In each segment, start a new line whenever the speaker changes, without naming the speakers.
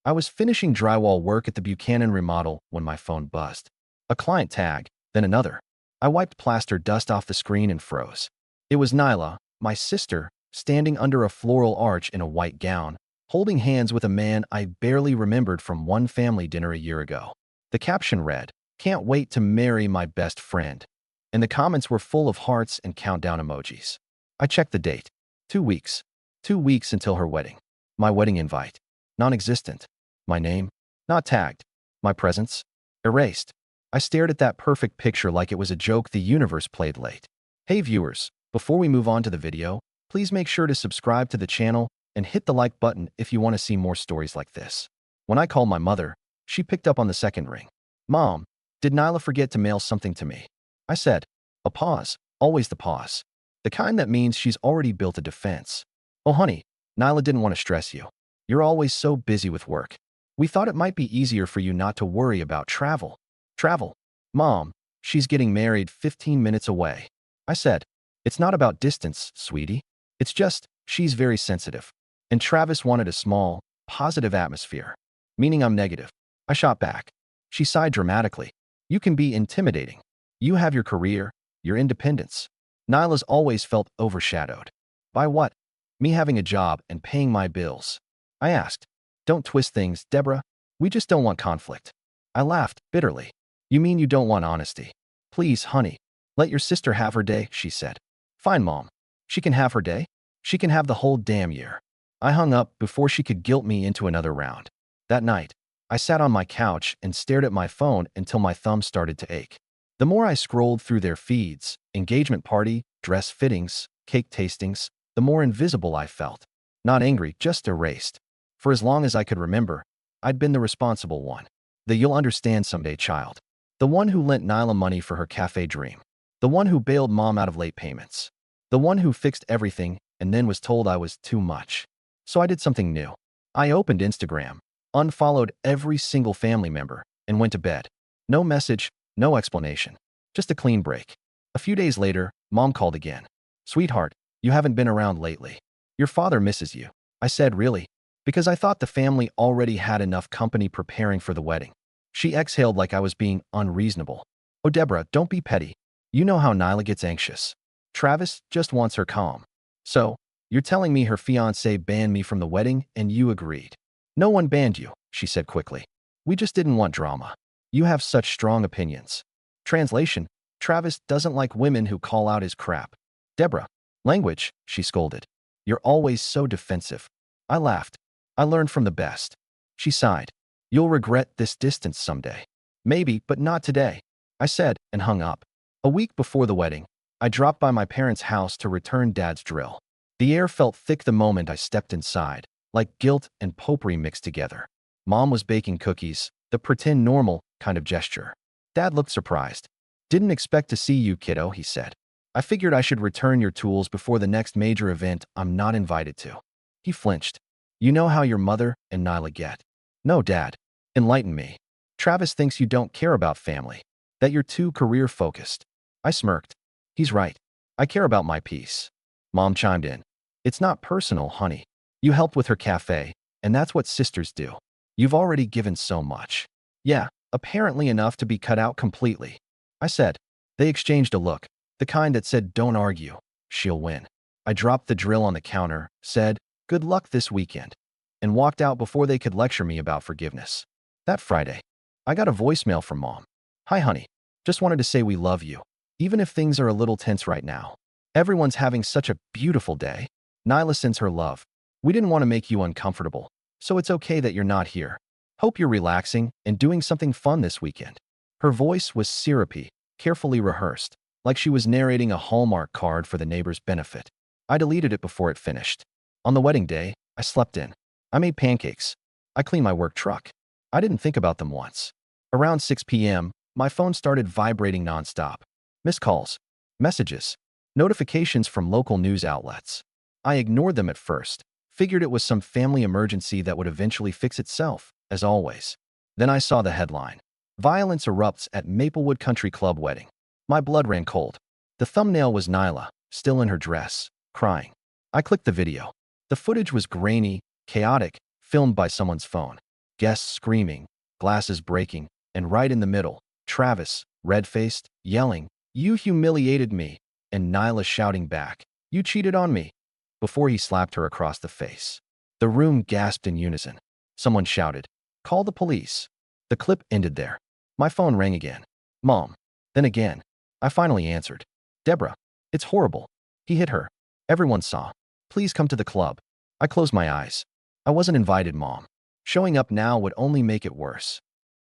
I was finishing drywall work at the Buchanan remodel when my phone buzzed. A client tag, then another. I wiped plaster dust off the screen and froze. It was Nyla, my sister, standing under a floral arch in a white gown, holding hands with a man I barely remembered from one family dinner a year ago. The caption read, "Can't wait to marry my best friend." And the comments were full of hearts and countdown emojis. I checked the date. 2 weeks. 2 weeks until her wedding. My wedding invite. Non-existent. My name. Not tagged. My presence. Erased. I stared at that perfect picture like it was a joke the universe played late. Hey viewers, before we move on to the video, please make sure to subscribe to the channel and hit the like button if you want to see more stories like this. When I called my mother, she picked up on the second ring. "Mom, did Nyla forget to mail something to me?" I said. A pause. Always the pause. The kind that means she's already built a defense. "Oh honey, Nyla didn't want to stress you. You're always so busy with work. We thought it might be easier for you not to worry about travel." Travel? "Mom, she's getting married 15 minutes away." I said. "It's not about distance, sweetie. It's just, she's very sensitive. And Travis wanted a small, positive atmosphere." Meaning I'm negative. I shot back. She sighed dramatically. "You can be intimidating. You have your career, your independence. Nyla's always felt overshadowed." "By what?" "Me having a job and paying my bills." I asked. "Don't twist things, Deborah. We just don't want conflict." I laughed bitterly. "You mean you don't want honesty?" "Please, honey. Let your sister have her day," she said. "Fine, Mom. She can have her day? She can have the whole damn year." I hung up before she could guilt me into another round. That night, I sat on my couch and stared at my phone until my thumb started to ache. The more I scrolled through their feeds, engagement party, dress fittings, cake tastings, the more invisible I felt. Not angry, just erased. For as long as I could remember, I'd been the responsible one. The "you'll understand someday" child. The one who lent Nyla money for her cafe dream. The one who bailed Mom out of late payments. The one who fixed everything and then was told I was too much. So I did something new. I opened Instagram, unfollowed every single family member, and went to bed. No message, no explanation. Just a clean break. A few days later, Mom called again. "Sweetheart, you haven't been around lately. Your father misses you." I said, "Really?" Because I thought the family already had enough company preparing for the wedding. She exhaled like I was being unreasonable. "Oh, Deborah, don't be petty. You know how Nyla gets anxious. Travis just wants her calm." "So, you're telling me her fiancé banned me from the wedding and you agreed?" "No one banned you," she said quickly. "We just didn't want drama. You have such strong opinions." Translation: Travis doesn't like women who call out his crap. "Deborah, language," she scolded. "You're always so defensive." I laughed. "I learned from the best." She sighed. "You'll regret this distance someday." "Maybe, but not today," I said and hung up. A week before the wedding, I dropped by my parents' house to return Dad's drill. The air felt thick the moment I stepped inside, like guilt and potpourri mixed together. Mom was baking cookies, the pretend normal kind of gesture. Dad looked surprised. "Didn't expect to see you, kiddo," he said. "I figured I should return your tools before the next major event I'm not invited to." He flinched. "You know how your mother and Nyla get." "No, Dad. Enlighten me." "Travis thinks you don't care about family, that you're too career-focused." I smirked. "He's right. I care about my peace." Mom chimed in. "It's not personal, honey. You helped with her cafe, and that's what sisters do. You've already given so much." "Yeah, apparently enough to be cut out completely," I said. They exchanged a look, the kind that said, "Don't argue. She'll win." I dropped the drill on the counter, said, "Good luck this weekend," and walked out before they could lecture me about forgiveness. That Friday, I got a voicemail from Mom. "Hi, honey. Just wanted to say we love you, even if things are a little tense right now. Everyone's having such a beautiful day. Nyla sends her love. We didn't want to make you uncomfortable, so it's okay that you're not here. Hope you're relaxing and doing something fun this weekend." Her voice was syrupy, carefully rehearsed, like she was narrating a Hallmark card for the neighbor's benefit. I deleted it before it finished. On the wedding day, I slept in. I made pancakes. I cleaned my work truck. I didn't think about them once. Around 6 p.m., my phone started vibrating nonstop. Missed calls, messages, notifications from local news outlets. I ignored them at first, figured it was some family emergency that would eventually fix itself, as always. Then I saw the headline. "Violence erupts at Maplewood Country Club wedding." My blood ran cold. The thumbnail was Nyla, still in her dress, crying. I clicked the video. The footage was grainy, chaotic, filmed by someone's phone. Guests screaming, glasses breaking, and right in the middle, Travis, red-faced, yelling, "You humiliated me," and Nyla shouting back, "You cheated on me," before he slapped her across the face. The room gasped in unison. Someone shouted, "Call the police." The clip ended there. My phone rang again. Mom. Then again. I finally answered. "Deborah, it's horrible. He hit her. Everyone saw. Please come to the club." I closed my eyes. I wasn't invited, Mom. Showing up now would only make it worse.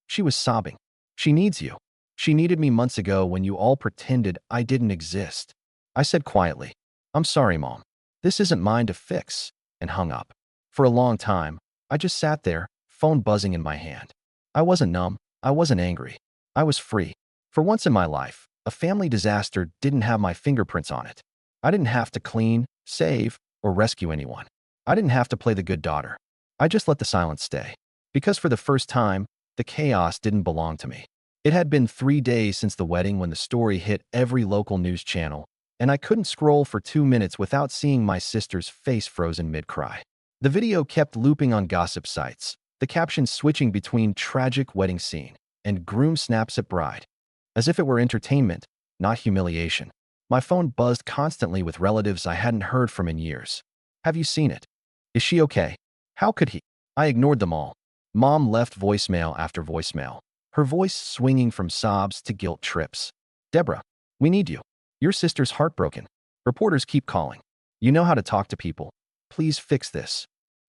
She was sobbing. "She needs you. She needed me months ago when you all pretended I didn't exist." I said quietly, "I'm sorry, Mom. This isn't mine to fix," and hung up. For a long time, I just sat there, phone buzzing in my hand. I wasn't numb. I wasn't angry. I was free. For once in my life, a family disaster didn't have my fingerprints on it. I didn't have to clean, save, or rescue anyone. I didn't have to play the good daughter. I just let the silence stay. Because for the first time, the chaos didn't belong to me. It had been 3 days since the wedding when the story hit every local news channel, and I couldn't scroll for 2 minutes without seeing my sister's face frozen mid-cry. The video kept looping on gossip sites, the captions switching between "tragic wedding scene" and "groom snaps at bride," as if it were entertainment, not humiliation. My phone buzzed constantly with relatives I hadn't heard from in years. "Have you seen it? Is she okay? How could he?" I ignored them all. Mom left voicemail after voicemail, her voice swinging from sobs to guilt trips. "Deborah, we need you. Your sister's heartbroken. Reporters keep calling. You know how to talk to people. Please fix this."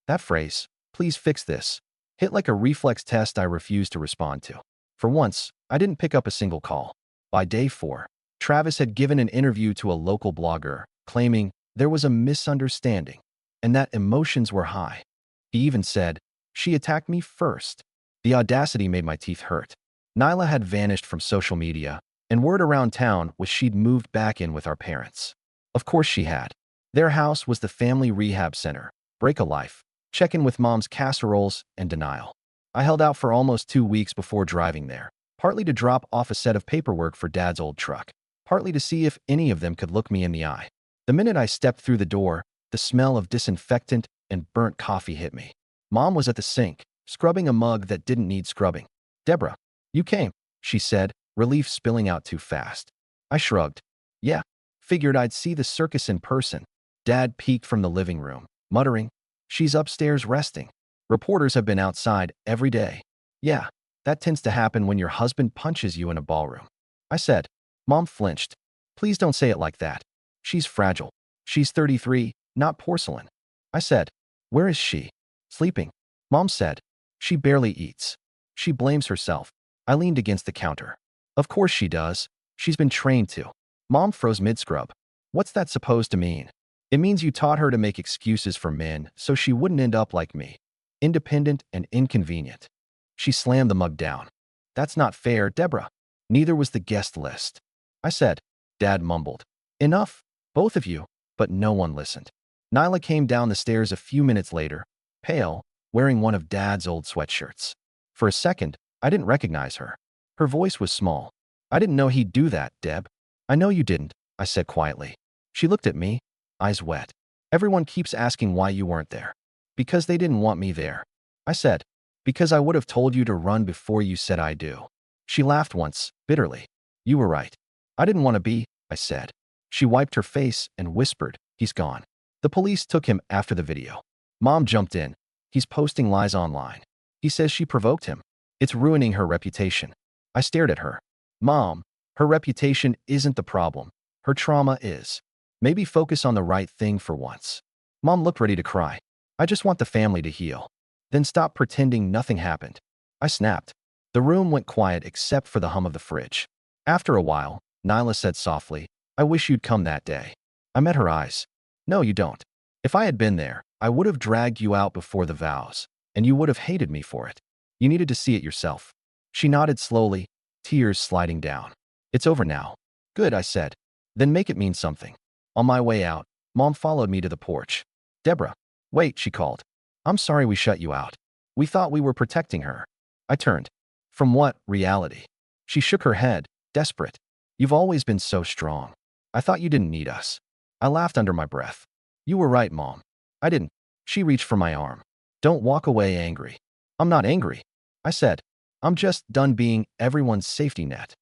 That phrase, "please fix this," hit like a reflex test I refused to respond to. For once, I didn't pick up a single call. By day 4, Travis had given an interview to a local blogger, claiming there was a misunderstanding and that emotions were high. He even said, "She attacked me first." The audacity made my teeth hurt. Nyla had vanished from social media, and word around town was she'd moved back in with our parents. Of course she had. Their house was the family rehab center. Break a life. Check in with Mom's casseroles and denial. I held out for almost 2 weeks before driving there, partly to drop off a set of paperwork for Dad's old truck, partly to see if any of them could look me in the eye. The minute I stepped through the door, the smell of disinfectant and burnt coffee hit me. Mom was at the sink, scrubbing a mug that didn't need scrubbing. "Deborah, you came," she said, relief spilling out too fast. I shrugged. "Yeah, figured I'd see the circus in person." Dad peeked from the living room, muttering, "She's upstairs resting. Reporters have been outside every day." "Yeah, that tends to happen when your husband punches you in a ballroom," I said. Mom flinched. "Please don't say it like that. She's fragile. She's 33, not porcelain." I said, "Where is she?" "Sleeping." Mom said, "She barely eats. She blames herself." I leaned against the counter. "Of course she does. She's been trained to." Mom froze mid-scrub. "What's that supposed to mean?" "It means you taught her to make excuses for men so she wouldn't end up like me. Independent and inconvenient." She slammed the mug down. "That's not fair, Deborah." "Neither was the guest list." I said. Dad mumbled, "Enough, both of you," but no one listened. Nyla came down the stairs a few minutes later, pale, wearing one of Dad's old sweatshirts. For a second, I didn't recognize her. Her voice was small. "I didn't know he'd do that, Deb." "I know you didn't," I said quietly. She looked at me, eyes wet. "Everyone keeps asking why you weren't there." "Because they didn't want me there." I said. "Because I would have told you to run before you said I do." She laughed once, bitterly. "You were right. I didn't want to be," I said. She wiped her face and whispered, "He's gone. The police took him after the video." Mom jumped in. "He's posting lies online. He says she provoked him. It's ruining her reputation." I stared at her. "Mom, her reputation isn't the problem. Her trauma is. Maybe focus on the right thing for once." Mom looked ready to cry. "I just want the family to heal. Then stop pretending nothing happened." I snapped. The room went quiet except for the hum of the fridge. After a while, Nyla said softly, "I wish you'd come that day." I met her eyes. "No, you don't. If I had been there, I would have dragged you out before the vows, and you would have hated me for it. You needed to see it yourself." She nodded slowly, tears sliding down. "It's over now." "Good," I said. "Then make it mean something." On my way out, Mom followed me to the porch. "Deborah, wait," she called. "I'm sorry we shut you out. We thought we were protecting her." I turned. "From what reality?" She shook her head, desperate. "You've always been so strong. I thought you didn't need us." I laughed under my breath. "You were right, Mom. I didn't." She reached for my arm. "Don't walk away angry. I'm not angry, I said. I'm just done being everyone's safety net.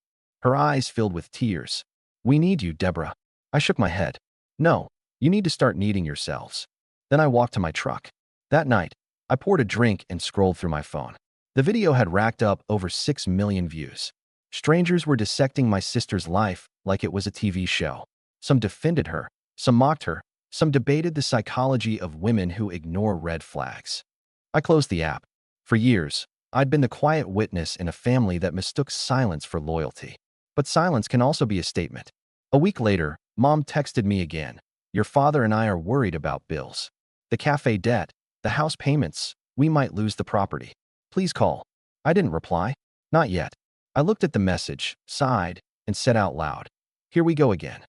Her eyes filled with tears. We need you, Deborah. I shook my head. No, you need to start needing yourselves. Then I walked to my truck. That night, I poured a drink and scrolled through my phone. The video had racked up over 6 million views. Strangers were dissecting my sister's life like it was a TV show. Some defended her, some mocked her, some debated the psychology of women who ignore red flags. I closed the app. For years, I'd been the quiet witness in a family that mistook silence for loyalty. But silence can also be a statement. A week later, Mom texted me again. Your father and I are worried about bills. The cafe debt, the house payments, we might lose the property. Please call. I didn't reply. Not yet. I looked at the message, sighed, and said out loud, here we go again.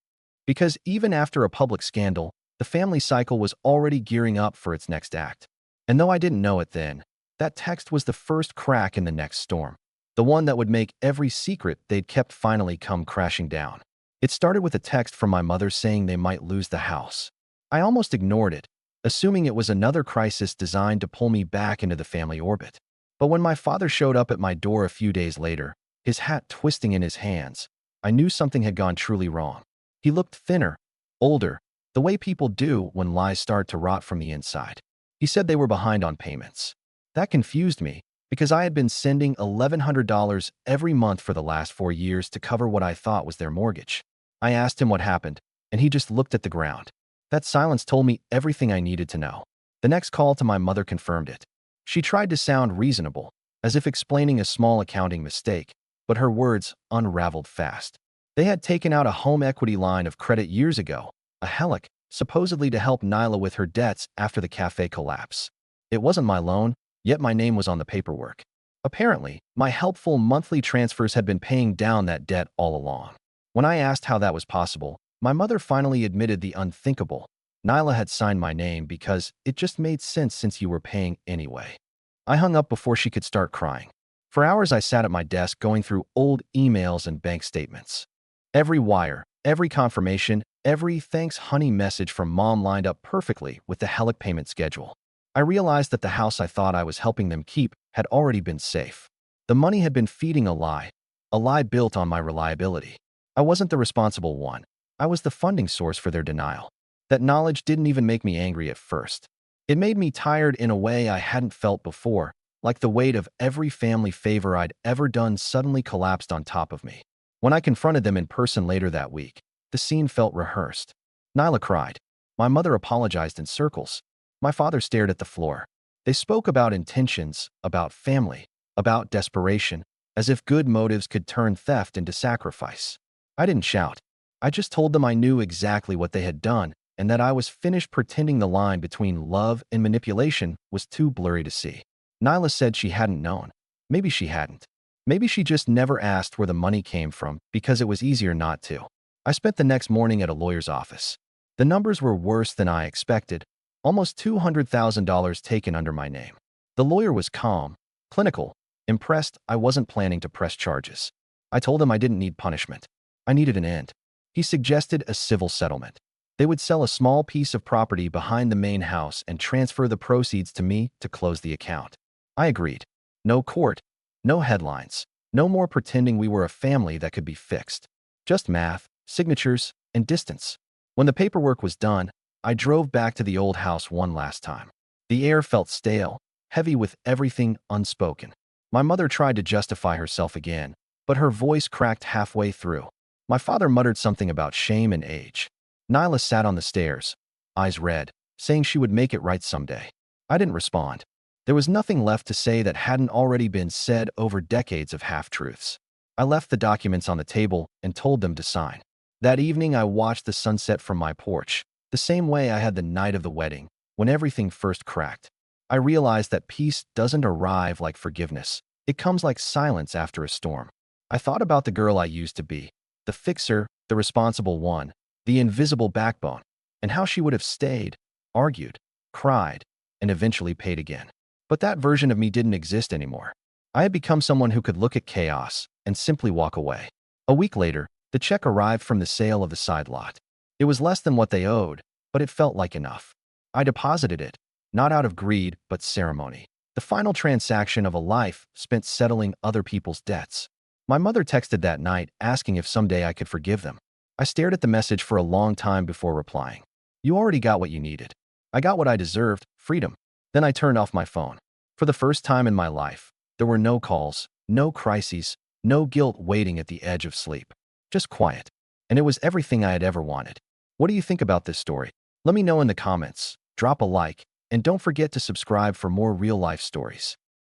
Because even after a public scandal, the family cycle was already gearing up for its next act. And though I didn't know it then, that text was the first crack in the next storm. The one that would make every secret they'd kept finally come crashing down. It started with a text from my mother saying they might lose the house. I almost ignored it, assuming it was another crisis designed to pull me back into the family orbit. But when my father showed up at my door a few days later, his hat twisting in his hands, I knew something had gone truly wrong. He looked thinner, older, the way people do when lies start to rot from the inside. He said they were behind on payments. That confused me, because I had been sending $1,100 every month for the last 4 years to cover what I thought was their mortgage. I asked him what happened, and he just looked at the ground. That silence told me everything I needed to know. The next call to my mother confirmed it. She tried to sound reasonable, as if explaining a small accounting mistake, but her words unraveled fast. They had taken out a home equity line of credit years ago, a HELOC, supposedly to help Nyla with her debts after the cafe collapse. It wasn't my loan, yet my name was on the paperwork. Apparently, my helpful monthly transfers had been paying down that debt all along. When I asked how that was possible, my mother finally admitted the unthinkable. Nyla had signed my name because it just made sense since you were paying anyway. I hung up before she could start crying. For hours I sat at my desk going through old emails and bank statements. Every wire, every confirmation, every thanks honey message from Mom lined up perfectly with the HELOC payment schedule. I realized that the house I thought I was helping them keep had already been safe. The money had been feeding a lie built on my reliability. I wasn't the responsible one. I was the funding source for their denial. That knowledge didn't even make me angry at first. It made me tired in a way I hadn't felt before, like the weight of every family favor I'd ever done suddenly collapsed on top of me. When I confronted them in person later that week, the scene felt rehearsed. Nyla cried. My mother apologized in circles. My father stared at the floor. They spoke about intentions, about family, about desperation, as if good motives could turn theft into sacrifice. I didn't shout. I just told them I knew exactly what they had done and that I was finished pretending the line between love and manipulation was too blurry to see. Nyla said she hadn't known. Maybe she hadn't. Maybe she just never asked where the money came from because it was easier not to. I spent the next morning at a lawyer's office. The numbers were worse than I expected, almost $200,000 taken under my name. The lawyer was calm, clinical, impressed I wasn't planning to press charges. I told him I didn't need punishment. I needed an end. He suggested a civil settlement. They would sell a small piece of property behind the main house and transfer the proceeds to me to close the account. I agreed. No court, no headlines, no more pretending we were a family that could be fixed. Just math, signatures, and distance. When the paperwork was done, I drove back to the old house one last time. The air felt stale, heavy with everything unspoken. My mother tried to justify herself again, but her voice cracked halfway through. My father muttered something about shame and age. Nyla sat on the stairs, eyes red, saying she would make it right someday. I didn't respond. There was nothing left to say that hadn't already been said over decades of half-truths. I left the documents on the table and told them to sign. That evening I watched the sunset from my porch, the same way I had the night of the wedding, when everything first cracked. I realized that peace doesn't arrive like forgiveness. It comes like silence after a storm. I thought about the girl I used to be, the fixer, the responsible one, the invisible backbone, and how she would have stayed, argued, cried, and eventually paid again. But that version of me didn't exist anymore. I had become someone who could look at chaos and simply walk away. A week later, the check arrived from the sale of the side lot. It was less than what they owed, but it felt like enough. I deposited it, not out of greed, but ceremony. The final transaction of a life spent settling other people's debts. My mother texted that night asking if someday I could forgive them. I stared at the message for a long time before replying. You already got what you needed. I got what I deserved, freedom. Then I turned off my phone. For the first time in my life, there were no calls, no crises, no guilt waiting at the edge of sleep. Just quiet. And it was everything I had ever wanted. What do you think about this story? Let me know in the comments. Drop a like, and don't forget to subscribe for more real-life stories.